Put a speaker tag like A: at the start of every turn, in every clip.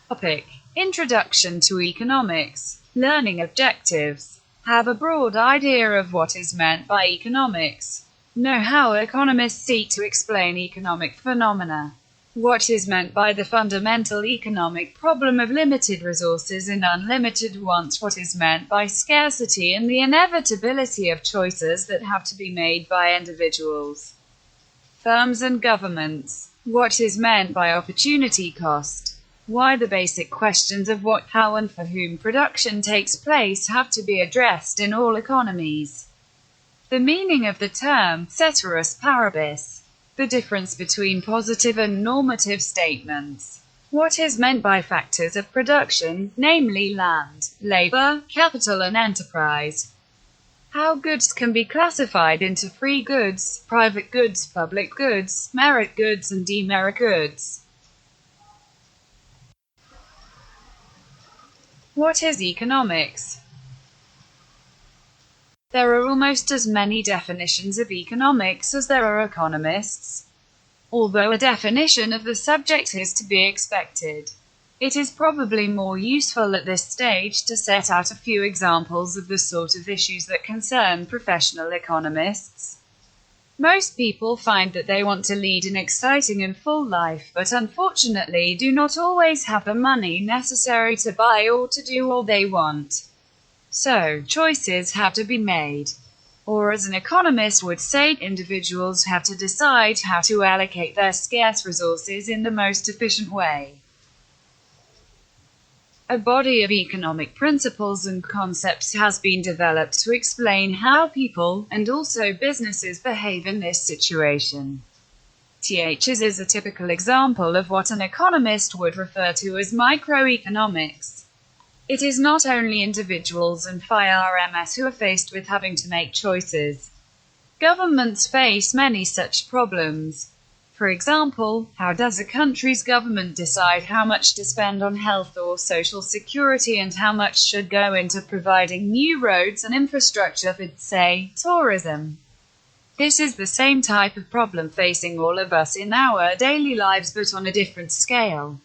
A: Topic: Introduction to Economics. Learning objectives. Have a broad idea of what is meant by economics. Know how economists seek to explain economic phenomena. What is meant by the fundamental economic problem of limited resources and unlimited wants. What is meant by scarcity and the inevitability of choices that have to be made by individuals, firms and governments. What is meant by opportunity cost. Why the basic questions of what, how and for whom production takes place have to be addressed in all economies. The meaning of the term ceteris paribus. The difference between positive and normative statements. What is meant by factors of production, namely land, labor, capital and enterprise. How goods can be classified into free goods, private goods, public goods, merit goods and demerit goods. What is economics? There are almost as many definitions of economics as there are economists. Although a definition of the subject is to be expected, it is probably more useful at this stage to set out a few examples of the sort of issues that concern professional economists. Most people find that they want to lead an exciting and full life, but unfortunately do not always have the money necessary to buy or to do all they want. So, choices have to be made. Or as an economist would say, individuals have to decide how to allocate their scarce resources in the most efficient way. A body of economic principles and concepts has been developed to explain how people, and also businesses, behave in this situation. This is a typical example of what an economist would refer to as microeconomics. It is not only individuals and firms who are faced with having to make choices. Governments face many such problems. For example, how does a country's government decide how much to spend on health or social security and how much should go into providing new roads and infrastructure for, say, tourism? This is the same type of problem facing all of us in our daily lives, but on a different scale.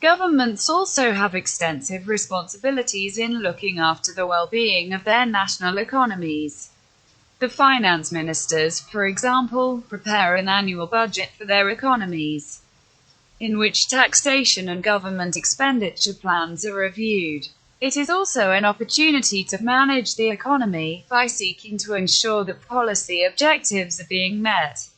A: Governments also have extensive responsibilities in looking after the well-being of their national economies. The finance ministers, for example, prepare an annual budget for their economies, in which taxation and government expenditure plans are reviewed. It is also an opportunity to manage the economy by seeking to ensure that policy objectives are being met.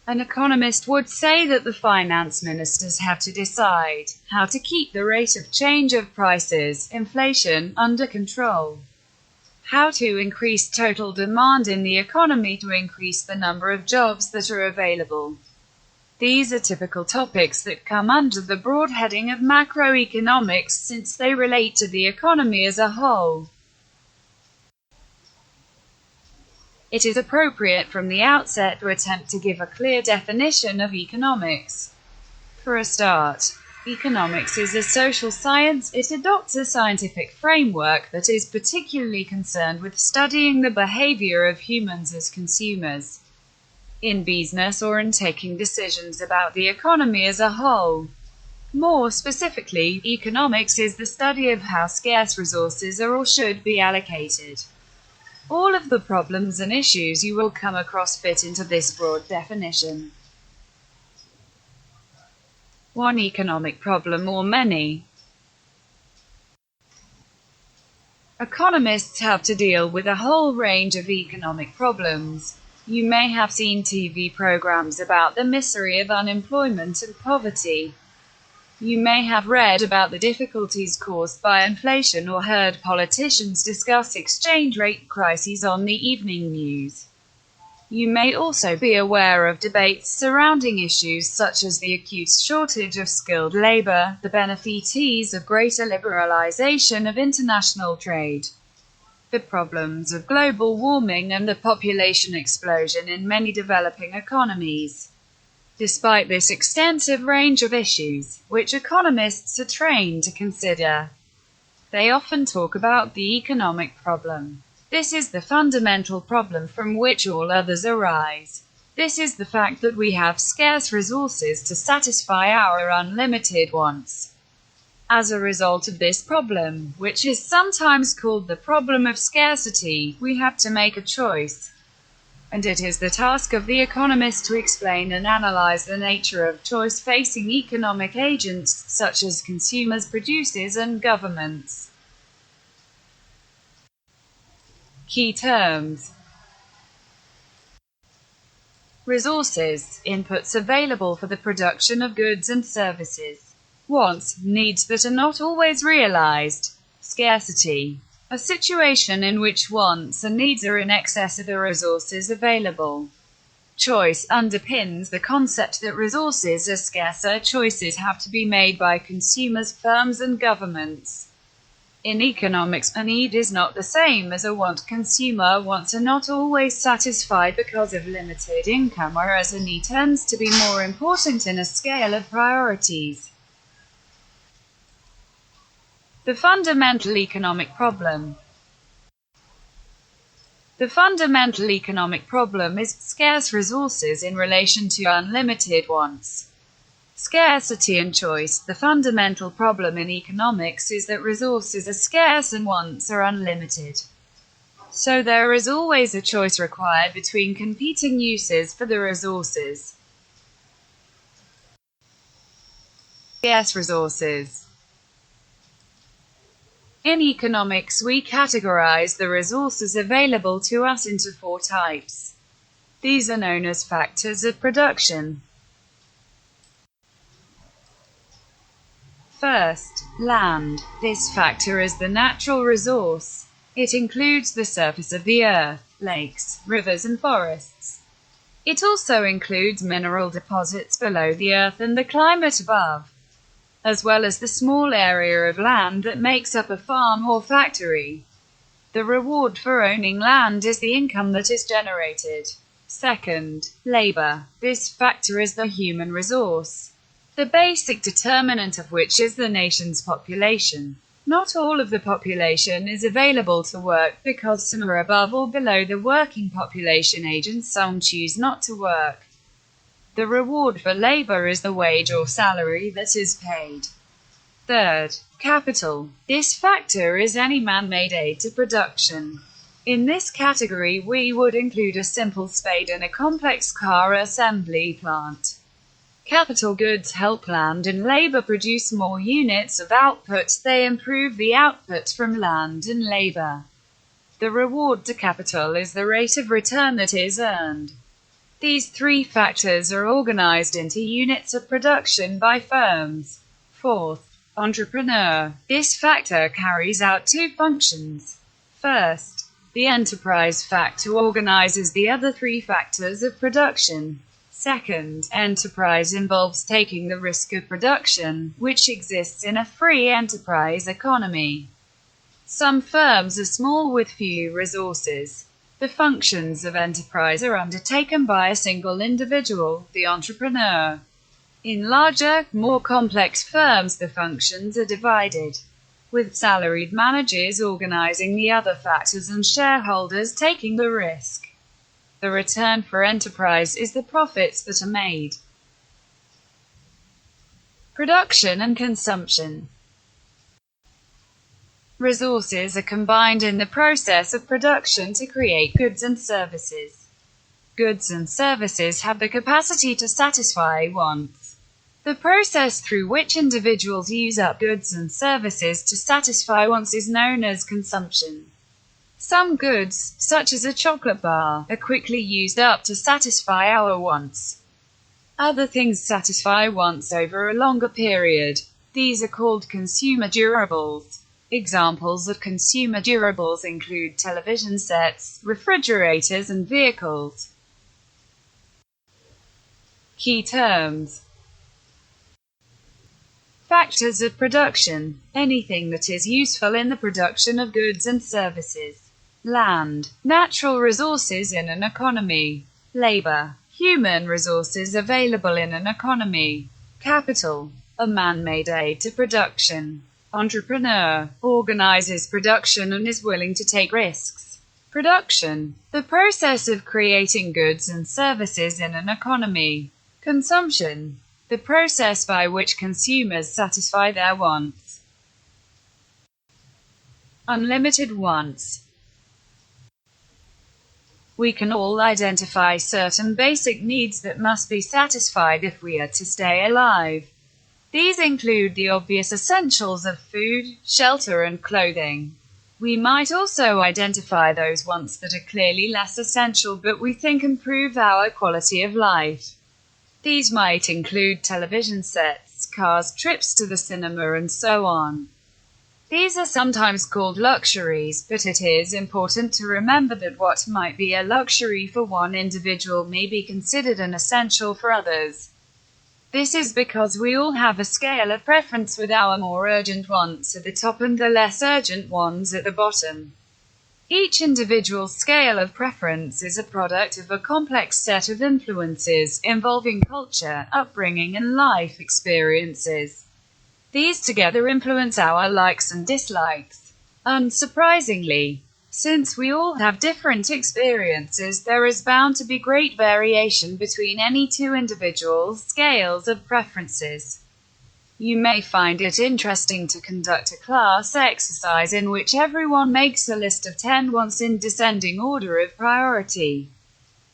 A: An economist would say that the finance ministers have to decide how to keep the rate of change of prices, inflation, under control, how to increase total demand in the economy to increase the number of jobs that are available. These are typical topics that come under the broad heading of macroeconomics since they relate to the economy as a whole. It is appropriate from the outset to attempt to give a clear definition of economics. For a start, economics is a social science. It adopts a scientific framework that is particularly concerned with studying the behavior of humans as consumers, in business or in taking decisions about the economy as a whole. More specifically, economics is the study of how scarce resources are or should be allocated. All of the problems and issues you will come across fit into this broad definition. 1. Economic problem or many. Economists have to deal with a whole range of economic problems. You may have seen TV programs about the misery of unemployment and poverty. You may have read about the difficulties caused by inflation or heard politicians discuss exchange rate crises on the evening news. You may also be aware of debates surrounding issues such as the acute shortage of skilled labor, the benefits of greater liberalization of international trade, the problems of global warming and the population explosion in many developing economies. Despite this extensive range of issues, which economists are trained to consider, they often talk about the economic problem. This is the fundamental problem from which all others arise. This is the fact that we have scarce resources to satisfy our unlimited wants. As a result of this problem, which is sometimes called the problem of scarcity, we have to make a choice. And it is the task of the economist to explain and analyze the nature of choice facing economic agents, such as consumers, producers, and governments. Key terms: resources, inputs available for the production of goods and services. Wants, needs that are not always realized. Scarcity, a situation in which wants and needs are in excess of the resources available. Choice underpins the concept that resources are scarcer. Choices have to be made by consumers, firms, and governments. In economics, a need is not the same as a want. Consumer wants are not always satisfied because of limited income, whereas a need tends to be more important in a scale of priorities. The fundamental economic problem. The fundamental economic problem is scarce resources in relation to unlimited wants. Scarcity and choice. The fundamental problem in economics is that resources are scarce and wants are unlimited. So there is always a choice required between competing uses for the resources. Scarce resources. In economics, we categorize the resources available to us into 4 types. These are known as factors of production. First, land. This factor is the natural resource. It includes the surface of the earth, lakes, rivers, and forests. It also includes mineral deposits below the earth and the climate above, as well as the small area of land that makes up a farm or factory. The reward for owning land is the income that is generated. Second, labor. This factor is the human resource, the basic determinant of which is the nation's population. Not all of the population is available to work because some are above or below the working population age and some choose not to work. The reward for labor is the wage or salary that is paid. Third, capital. This factor is any man-made aid to production. In this category we would include a simple spade and a complex car assembly plant. Capital goods help land and labor produce more units of output. They improve the output from land and labor. The reward to capital is the rate of return that is earned. These 3 factors are organized into units of production by firms. Fourth, entrepreneur. This factor carries out 2 functions. First, the enterprise factor organizes the other 3 factors of production. Second, enterprise involves taking the risk of production, which exists in a free enterprise economy. Some firms are small with few resources. The functions of enterprise are undertaken by a single individual, the entrepreneur. In larger, more complex firms, the functions are divided, with salaried managers organizing the other factors and shareholders taking the risk. The return for enterprise is the profits that are made. Production and consumption. Resources are combined in the process of production to create goods and services. Goods and services have the capacity to satisfy wants. The process through which individuals use up goods and services to satisfy wants is known as consumption. Some goods, such as a chocolate bar, are quickly used up to satisfy our wants. Other things satisfy wants over a longer period. These are called consumer durables. Examples of consumer durables include television sets, refrigerators, and vehicles. Key terms. Factors of production. Anything that is useful in the production of goods and services. Land. Natural resources in an economy. Labor. Human resources available in an economy. Capital. A man-made aid to production. Entrepreneur. Organizes production and is willing to take risks. Production, the process of creating goods and services in an economy. Consumption, the process by which consumers satisfy their wants. Unlimited wants. We can all identify certain basic needs that must be satisfied if we are to stay alive. These include the obvious essentials of food, shelter, and clothing. We might also identify those wants that are clearly less essential but we think improve our quality of life. These might include television sets, cars, trips to the cinema, and so on. These are sometimes called luxuries, but it is important to remember that what might be a luxury for one individual may be considered an essential for others. This is because we all have a scale of preference with our more urgent wants at the top and the less urgent ones at the bottom. Each individual scale of preference is a product of a complex set of influences involving culture, upbringing, and life experiences. These together influence our likes and dislikes. Unsurprisingly, since we all have different experiences, there is bound to be great variation between any two individuals' scales of preferences. You may find it interesting to conduct a class exercise in which everyone makes a list of 10 wants in descending order of priority.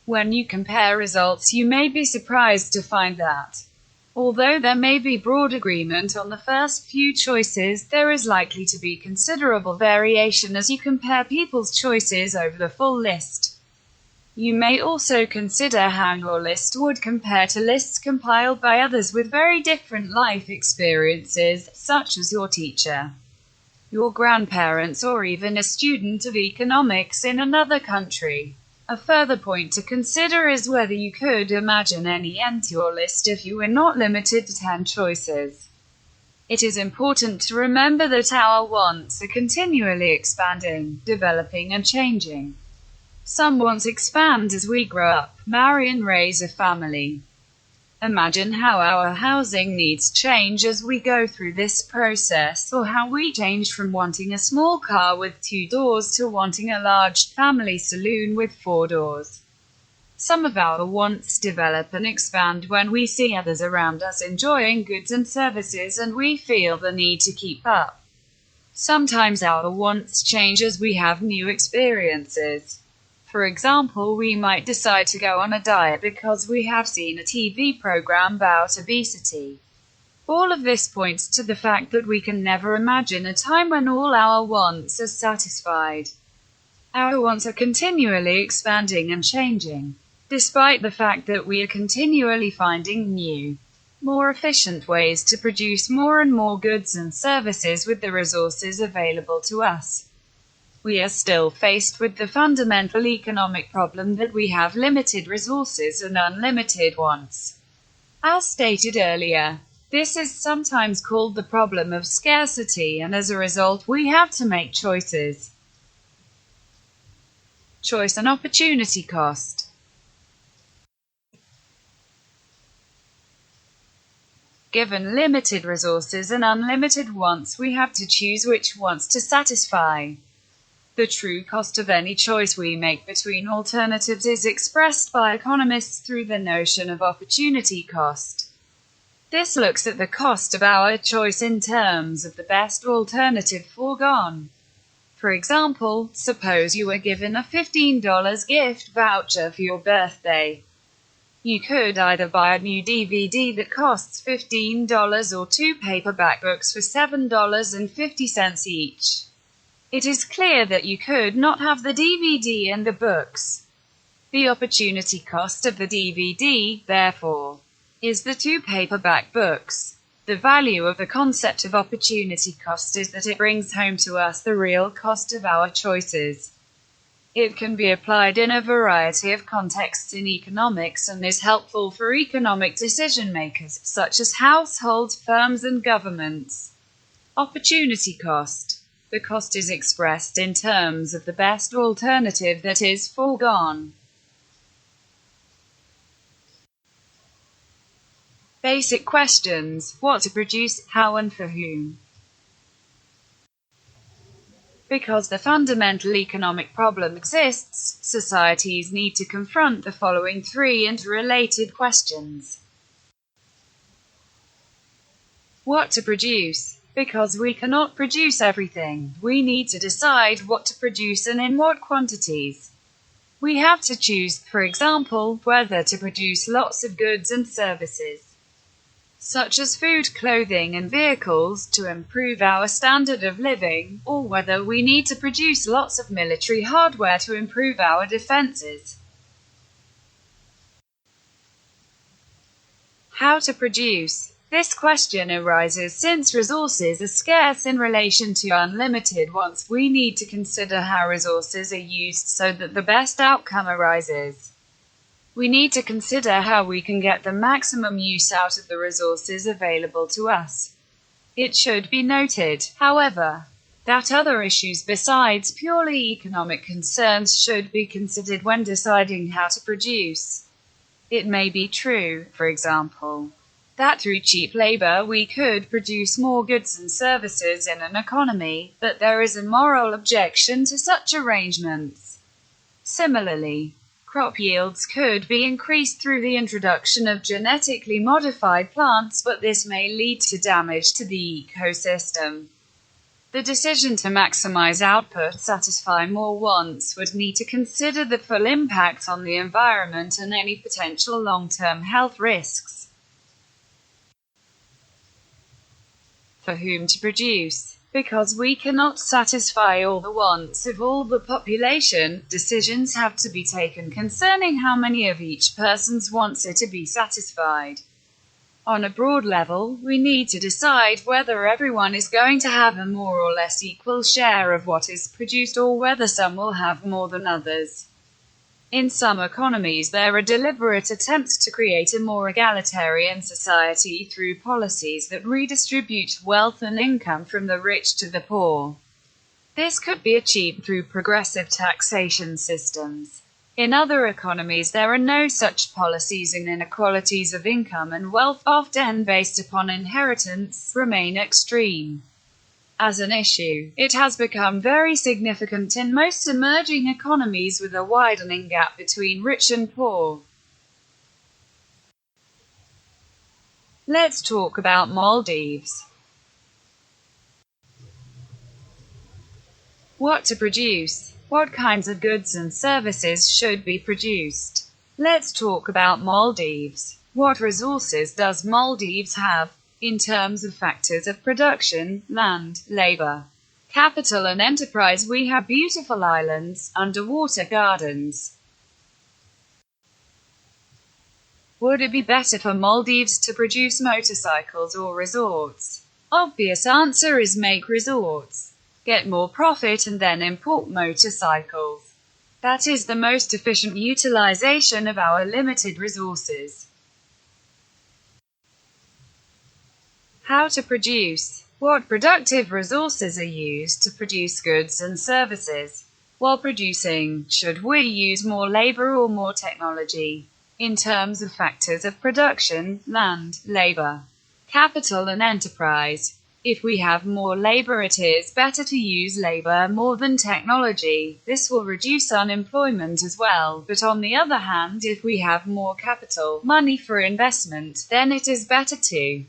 A: When you compare results, you may be surprised to find that, although there may be broad agreement on the first few choices, there is likely to be considerable variation as you compare people's choices over the full list. You may also consider how your list would compare to lists compiled by others with very different life experiences, such as your teacher, your grandparents, or even a student of economics in another country. A further point to consider is whether you could imagine any end to your list if you were not limited to 10 choices. It is important to remember that our wants are continually expanding, developing, and changing. Some wants expand as we grow up, marry, and raise a family. Imagine how our housing needs change as we go through this process, or how we change from wanting a small car with 2 doors to wanting a large family saloon with 4 doors. Some of our wants develop and expand when we see others around us enjoying goods and services and we feel the need to keep up. Sometimes our wants change as we have new experiences. For example, we might decide to go on a diet because we have seen a TV program about obesity. All of this points to the fact that we can never imagine a time when all our wants are satisfied. Our wants are continually expanding and changing, despite the fact that we are continually finding new, more efficient ways to produce more and more goods and services with the resources available to us. We are still faced with the fundamental economic problem that we have limited resources and unlimited wants. As stated earlier, this is sometimes called the problem of scarcity, and as a result we have to make choices. Choice and opportunity cost. Given limited resources and unlimited wants, we have to choose which wants to satisfy. The true cost of any choice we make between alternatives is expressed by economists through the notion of opportunity cost. This looks at the cost of our choice in terms of the best alternative foregone. For example, suppose you were given a $15 gift voucher for your birthday. You could either buy a new DVD that costs $15 or 2 paperback books for $7.50 each. It is clear that you could not have the DVD and the books. The opportunity cost of the DVD, therefore, is the 2 paperback books. The value of the concept of opportunity cost is that it brings home to us the real cost of our choices. It can be applied in a variety of contexts in economics and is helpful for economic decision makers, such as households, firms, and governments. Opportunity cost. The cost is expressed in terms of the best alternative that is foregone. Basic questions: what to produce, how and for whom. Because the fundamental economic problem exists, societies need to confront the following three interrelated questions. What to produce? Because we cannot produce everything, we need to decide what to produce and in what quantities. We have to choose, for example, whether to produce lots of goods and services, such as food, clothing, and vehicles, to improve our standard of living, or whether we need to produce lots of military hardware to improve our defenses. How to produce? This question arises since resources are scarce in relation to unlimited ones. We need to consider how resources are used so that the best outcome arises. We need to consider how we can get the maximum use out of the resources available to us. It should be noted, however, that other issues besides purely economic concerns should be considered when deciding how to produce. It may be true, for example, that through cheap labor we could produce more goods and services in an economy, but there is a moral objection to such arrangements. Similarly, crop yields could be increased through the introduction of genetically modified plants, but this may lead to damage to the ecosystem. The decision to maximize output, satisfy more wants, would need to consider the full impact on the environment and any potential long-term health risks. For whom to produce? Because we cannot satisfy all the wants of all the population, decisions have to be taken concerning how many of each person's wants are to be satisfied. On a broad level, we need to decide whether everyone is going to have a more or less equal share of what is produced, or whether some will have more than others. In some economies, there are deliberate attempts to create a more egalitarian society through policies that redistribute wealth and income from the rich to the poor. This could be achieved through progressive taxation systems. In other economies, there are no such policies, and inequalities of income and wealth, often based upon inheritance, remain extreme. As an issue, it has become very significant in most emerging economies, with a widening gap between rich and poor. Let's talk about Maldives. What to produce? What kinds of goods and services should be produced? Let's talk about Maldives. What resources does Maldives have? In terms of factors of production, land, labor, capital and enterprise, we have beautiful islands, underwater gardens. Would it be better for Maldives to produce motorcycles or resorts? Obvious answer is make resorts, get more profit and then import motorcycles. That is the most efficient utilization of our limited resources. How to produce? What productive resources are used to produce goods and services? While producing, should we use more labor or more technology? In terms of factors of production, land, labor, capital and enterprise, if we have more labor, it is better to use labor more than technology. This will reduce unemployment as well, but on the other hand, if we have more capital, money for investment, then it is better to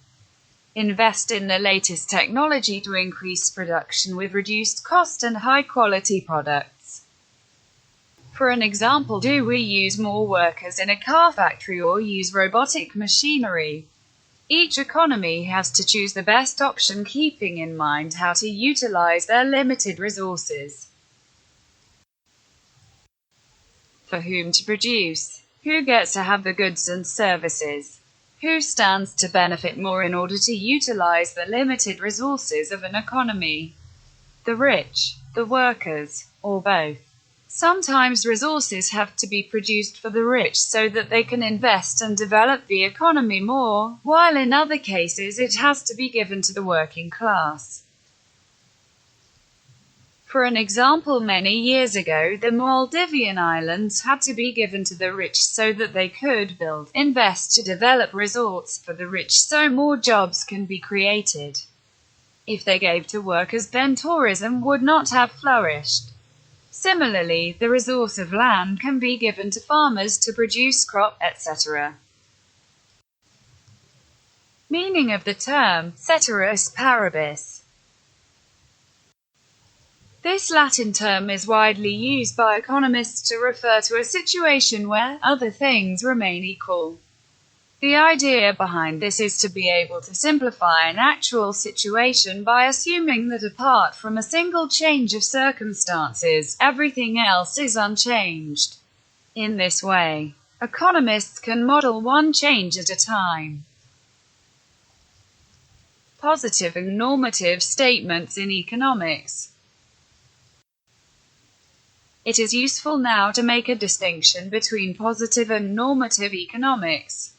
A: invest in the latest technology to increase production with reduced cost and high-quality products. For an example, do we use more workers in a car factory or use robotic machinery? Each economy has to choose the best option, keeping in mind how to utilize their limited resources. For whom to produce? Who gets to have the goods and services? Who stands to benefit more in order to utilize the limited resources of an economy? The rich, the workers, or both? Sometimes resources have to be produced for the rich so that they can invest and develop the economy more, while in other cases it has to be given to the working class. For an example, many years ago, the Maldivian islands had to be given to the rich so that they could invest to develop resorts for the rich so more jobs can be created. If they gave to workers, then tourism would not have flourished. Similarly, the resource of land can be given to farmers to produce crop, etc. Meaning of the term, ceteris paribus. This Latin term is widely used by economists to refer to a situation where other things remain equal. The idea behind this is to be able to simplify an actual situation by assuming that apart from a single change of circumstances, everything else is unchanged. In this way, economists can model one change at a time. Positive and normative statements in economics. It is useful now to make a distinction between positive and normative economics.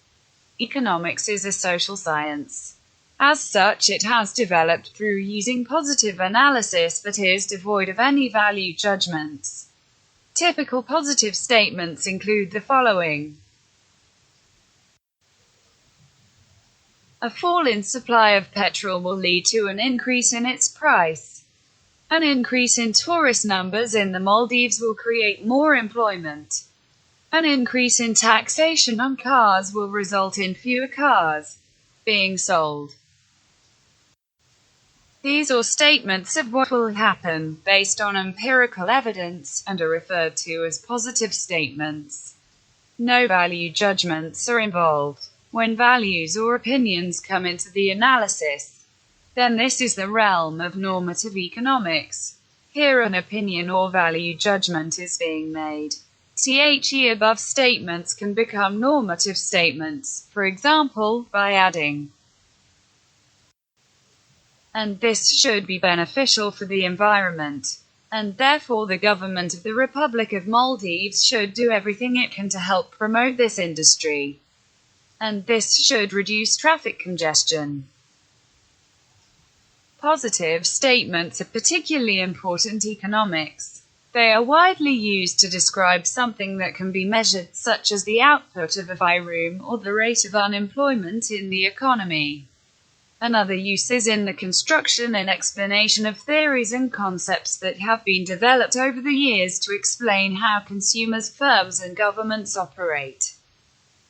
A: Economics is a social science. As such, it has developed through using positive analysis that is devoid of any value judgments. Typical positive statements include the following. A fall in supply of petrol will lead to an increase in its price. An increase in tourist numbers in the Maldives will create more employment. An increase in taxation on cars will result in fewer cars being sold. These are statements of what will happen, based on empirical evidence, and are referred to as positive statements. No value judgments are involved. When values or opinions come into the analysis, then this is the realm of normative economics. Here an opinion or value judgment is being made. The above statements can become normative statements, for example, by adding, and this should be beneficial for the environment, and therefore the government of the Republic of Maldives should do everything it can to help promote this industry, and this should reduce traffic congestion. Positive statements are particularly important in economics. They are widely used to describe something that can be measured, such as the output of a room or the rate of unemployment in the economy. Another use is in the construction and explanation of theories and concepts that have been developed over the years to explain how consumers, firms, and governments operate.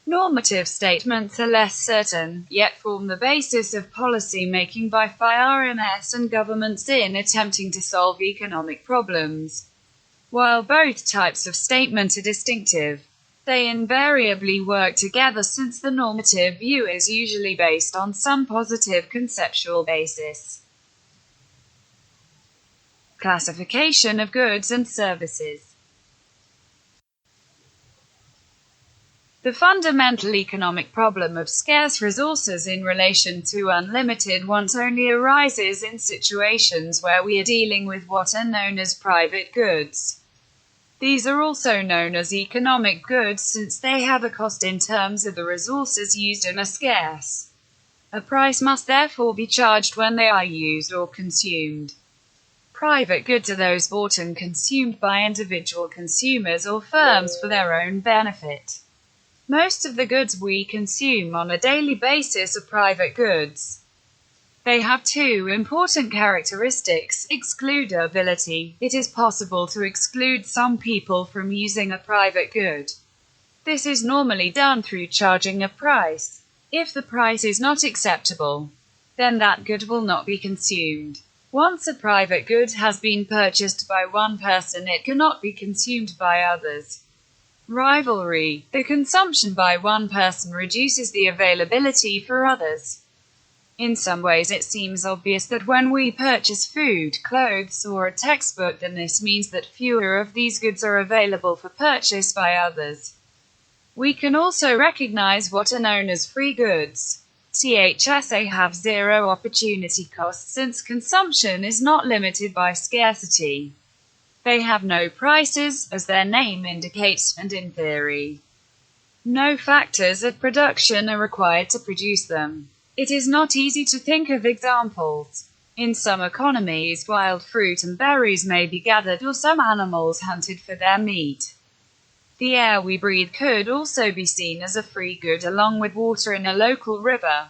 A: Normative statements are less certain, yet form the basis of policy making by firms and governments in attempting to solve economic problems. While both types of statement are distinctive, they invariably work together since the normative view is usually based on some positive conceptual basis. Classification of goods and services. The fundamental economic problem of scarce resources in relation to unlimited ones only arises in situations where we are dealing with what are known as private goods. These are also known as economic goods since they have a cost in terms of the resources used and are scarce. A price must therefore be charged when they are used or consumed. Private goods are those bought and consumed by individual consumers or firms for their own benefit. Most of the goods we consume on a daily basis are private goods. They have two important characteristics: excludability. It is possible to exclude some people from using a private good. This is normally done through charging a price. If the price is not acceptable, then that good will not be consumed. Once a private good has been purchased by one person, it cannot be consumed by others. Rivalry. The consumption by one person reduces the availability for others. In some ways it seems obvious that when we purchase food, clothes, or a textbook, then this means that fewer of these goods are available for purchase by others. We can also recognize what are known as free goods. They have zero opportunity cost since consumption is not limited by scarcity. They have no prices, as their name indicates, and in theory, no factors of production are required to produce them. It is not easy to think of examples. In some economies, wild fruit and berries may be gathered or some animals hunted for their meat. The air we breathe could also be seen as a free good along with water in a local river.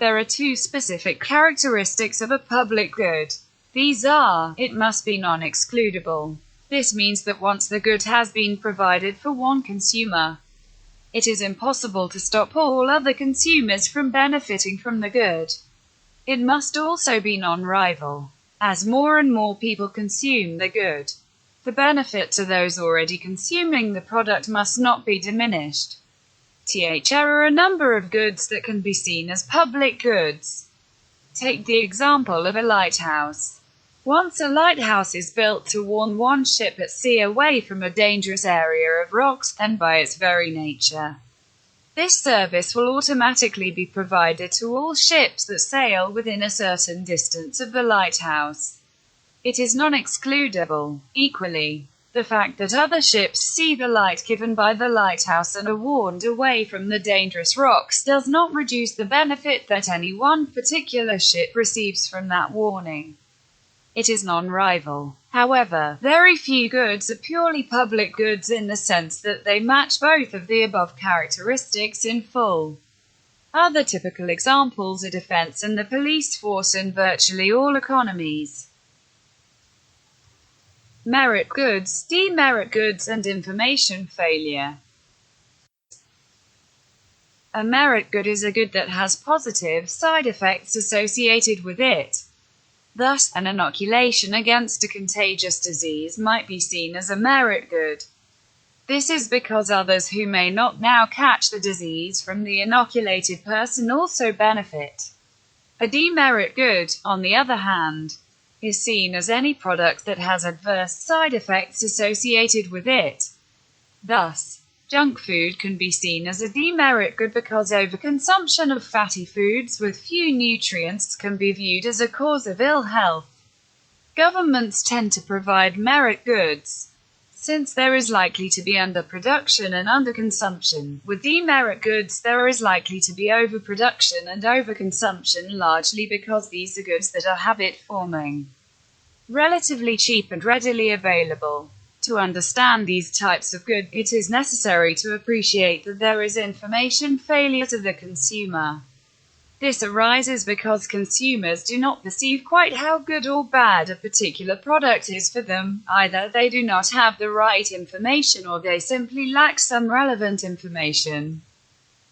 A: There are two specific characteristics of a public good. These are, it must be non-excludable. This means that once the good has been provided for one consumer, it is impossible to stop all other consumers from benefiting from the good. It must also be non-rival. As more and more people consume the good, the benefit to those already consuming the product must not be diminished. There are a number of goods that can be seen as public goods. Take the example of a lighthouse. Once a lighthouse is built to warn one ship at sea away from a dangerous area of rocks, then by its very nature, this service will automatically be provided to all ships that sail within a certain distance of the lighthouse. It is non-excludable. Equally, the fact that other ships see the light given by the lighthouse and are warned away from the dangerous rocks does not reduce the benefit that any one particular ship receives from that warning. It is non-rival. However, very few goods are purely public goods in the sense that they match both of the above characteristics in full. Other typical examples are defense and the police force in virtually all economies. Merit goods, demerit goods, and information failure. A merit good is a good that has positive side effects associated with it. Thus, an inoculation against a contagious disease might be seen as a merit good. This is because others who may not now catch the disease from the inoculated person also benefit. A demerit good, on the other hand, is seen as any product that has adverse side effects associated with it. Thus, junk food can be seen as a demerit good because overconsumption of fatty foods with few nutrients can be viewed as a cause of ill health. Governments tend to provide merit goods, since there is likely to be underproduction and underconsumption. With demerit goods, there is likely to be overproduction and overconsumption, largely because these are goods that are habit-forming, relatively cheap and readily available. To understand these types of good, it is necessary to appreciate that there is information failure to the consumer. This arises because consumers do not perceive quite how good or bad a particular product is for them. Either they do not have the right information or they simply lack some relevant information.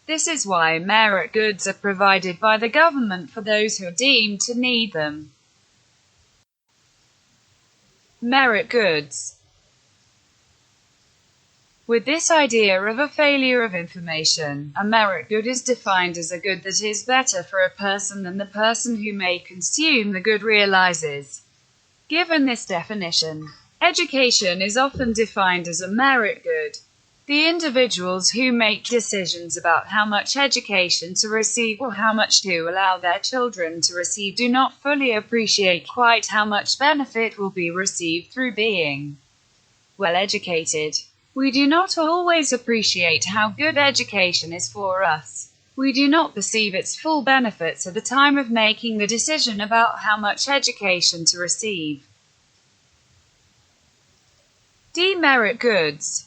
A: This is why merit goods are provided by the government for those who are deemed to need them. Merit goods. With this idea of a failure of information, a merit good is defined as a good that is better for a person than the person who may consume the good realizes. Given this definition, education is often defined as a merit good. The individuals who make decisions about how much education to receive or how much to allow their children to receive do not fully appreciate quite how much benefit will be received through being well educated. We do not always appreciate how good education is for us. We do not perceive its full benefits at the time of making the decision about how much education to receive. Demerit goods.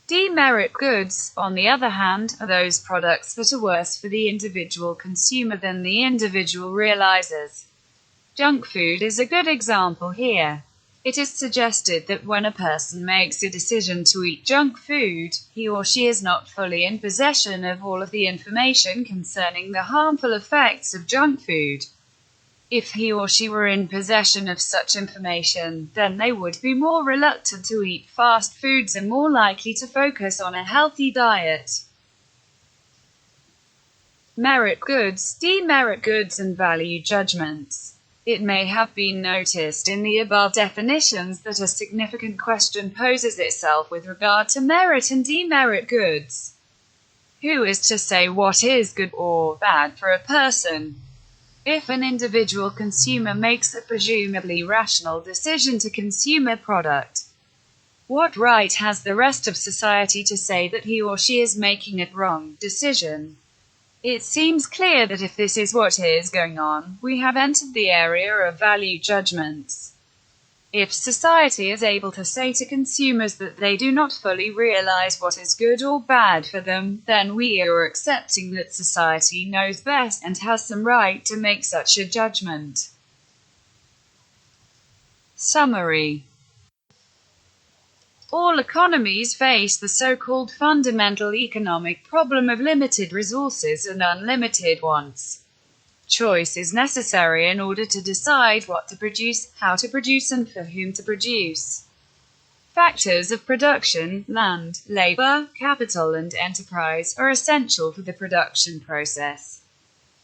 A: Demerit goods, on the other hand, are those products that are worse for the individual consumer than the individual realizes. Junk food is a good example here. It is suggested that when a person makes a decision to eat junk food, he or she is not fully in possession of all of the information concerning the harmful effects of junk food. If he or she were in possession of such information, then they would be more reluctant to eat fast foods and more likely to focus on a healthy diet. Merit goods, demerit goods, and value judgments. It may have been noticed in the above definitions that a significant question poses itself with regard to merit and demerit goods. Who is to say what is good or bad for a person? If an individual consumer makes a presumably rational decision to consume a product, what right has the rest of society to say that he or she is making a wrong decision? It seems clear that if this is what is going on, we have entered the area of value judgments. If society is able to say to consumers that they do not fully realize what is good or bad for them, then we are accepting that society knows best and has some right to make such a judgment. Summary. All economies face the so-called fundamental economic problem of limited resources and unlimited wants. Choice is necessary in order to decide what to produce, how to produce, and for whom to produce. Factors of production, land, labor, capital, and enterprise, are essential for the production process.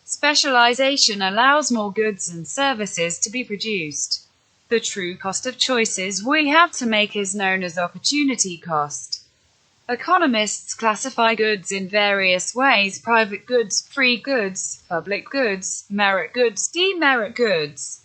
A: Specialization allows more goods and services to be produced. The true cost of choices we have to make is known as opportunity cost. Economists classify goods in various ways: private goods, free goods, public goods, merit goods, demerit goods.